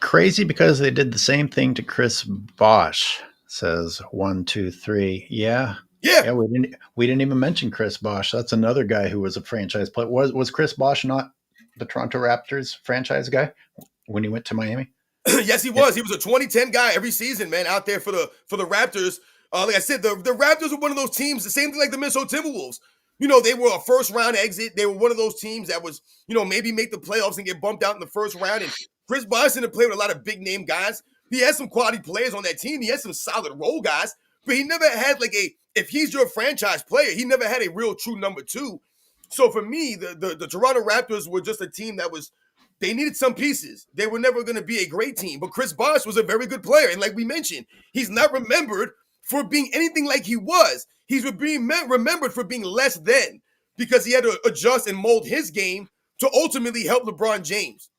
Crazy because they did the same thing to Chris Bosh, says 1, 2, 3. Yeah. We didn't even mention Chris Bosh. That's another guy who was a franchise player. Was Chris Bosh not the Toronto Raptors franchise guy when he went to Miami? Yes, he was. He was a 2010 guy every season, man, out there for the Raptors. Like I said, the Raptors are one of those teams, the same thing like the Minnesota Timberwolves. they were a first round exit. They were one of those teams that was, maybe make the playoffs and get bumped out in the first round. And Chris Bosh didn't play with a lot of big name guys. He had some quality players on that team. He had some solid role guys, but he never had if he's your franchise player, he never had a real true number two. So for me, the Toronto Raptors were just a team that they needed some pieces. They were never going to be a great team, but Chris Bosh was a very good player. And like we mentioned, he's not remembered for being anything like he was. He's being remembered for being less than, because he had to adjust and mold his game to ultimately help LeBron James.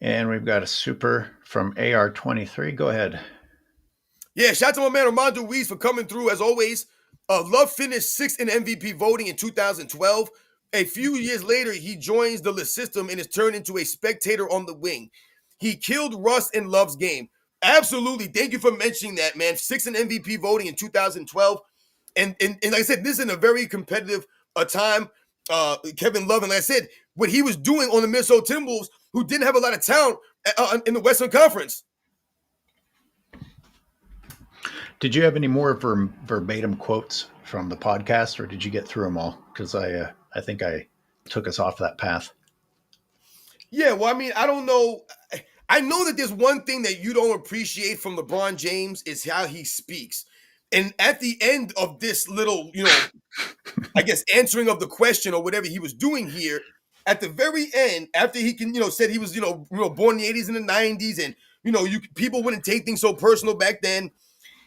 And we've got a super from AR23. Go ahead. Yeah, shout out to my man Armando Ruiz for coming through as always. Love finished 6th in MVP voting in 2012. A few years later, he joins the system and is turned into a spectator on the wing. He killed Russ in Love's game. Absolutely. Thank you for mentioning that, man. 6th in MVP voting in 2012. And like I said, this is in a very competitive time. Kevin Love, and like I said, what he was doing on the Minnesota Timberwolves, who didn't have a lot of talent in the Western Conference. Did you have any more verbatim quotes from the podcast, or did you get through them all? Because I think I took us off that path. Yeah, well, I mean, I don't know. I know that there's one thing that you don't appreciate from LeBron James is how he speaks. And at the end of this little, I guess, answering of the question or whatever he was doing here, at the very end, after he said he was, born in the 80s and the 90s, and, people wouldn't take things so personal back then.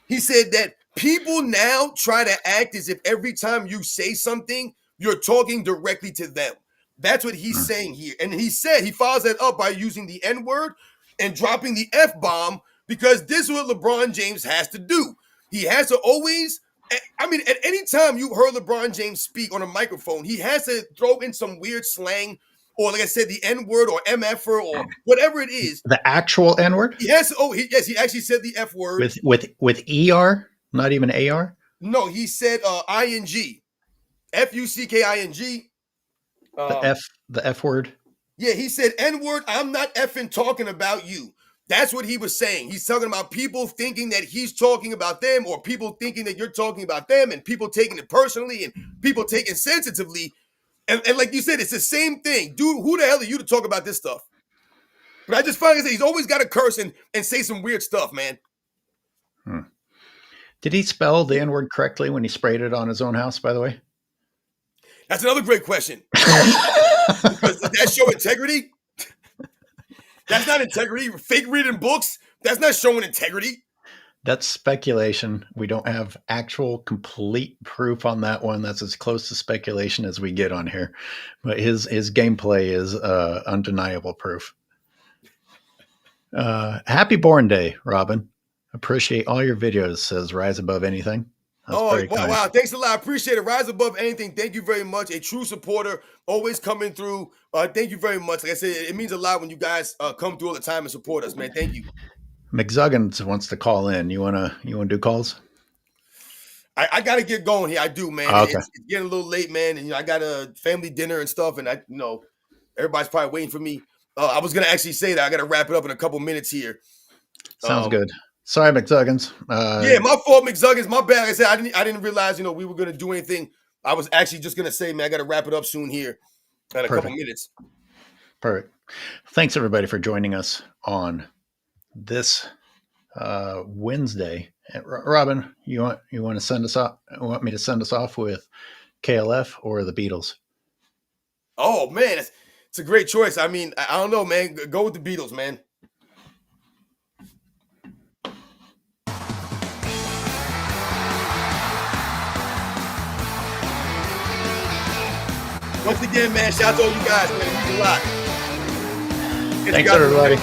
He said that people now try to act as if every time you say something, you're talking directly to them. That's what he's saying here. And he said he follows that up by using the N-word and dropping the F-bomb, because this is what LeBron James has to do. He has to always, at any time you heard LeBron James speak on a microphone, he has to throw in some weird slang, or like I said, the N-word or MFer or whatever it is. The actual N-word? He has to, he actually said the F-word. With ER, not even AR? No, he said ING. F-U-C-K-I-N-G. The F word? Yeah, he said N-word, I'm not effing talking about you. That's what he was saying. He's talking about people thinking that he's talking about them, or people thinking that you're talking about them, and people taking it personally and people taking it sensitively. And like you said, it's the same thing. Dude, who the hell are you to talk about this stuff? But I just find that he's always got to curse and say some weird stuff, man. Did he spell the N-word correctly when he sprayed it on his own house, by the way? That's another great question. Because does that show integrity? That's not integrity. Fake reading books, that's not showing integrity. That's speculation. We don't have actual complete proof on that one. That's as close to speculation as we get on here. But his gameplay is undeniable proof. Happy Born Day, Robin. Appreciate all your videos, says Rise Above Anything. Wow. Thanks a lot. I appreciate it. Rise above anything. Thank you very much. A true supporter, always coming through. Thank you very much. Like I said, it means a lot when you guys come through all the time and support us, man. Thank you. McZuggins wants to call in. You wanna do calls? I gotta get going here. I do, man. Okay. It's getting a little late, man. And I got a family dinner and stuff, and everybody's probably waiting for me. I was gonna actually say that I gotta wrap it up in a couple minutes here. Sounds good. Sorry, McZuggins. Yeah, my fault, McZuggins. My bad. Like I said, I didn't realize, we were gonna do anything. I was actually just gonna say, man, I gotta wrap it up soon here in a couple minutes. Perfect. Thanks everybody for joining us on this Wednesday. Robin, you want to send us off? Want me to send us off with KLF or the Beatles? Oh man, it's a great choice. I mean, I don't know, man. Go with the Beatles, man. Once again, man, shout out to all you guys, man. It means a lot. Thanks, everybody.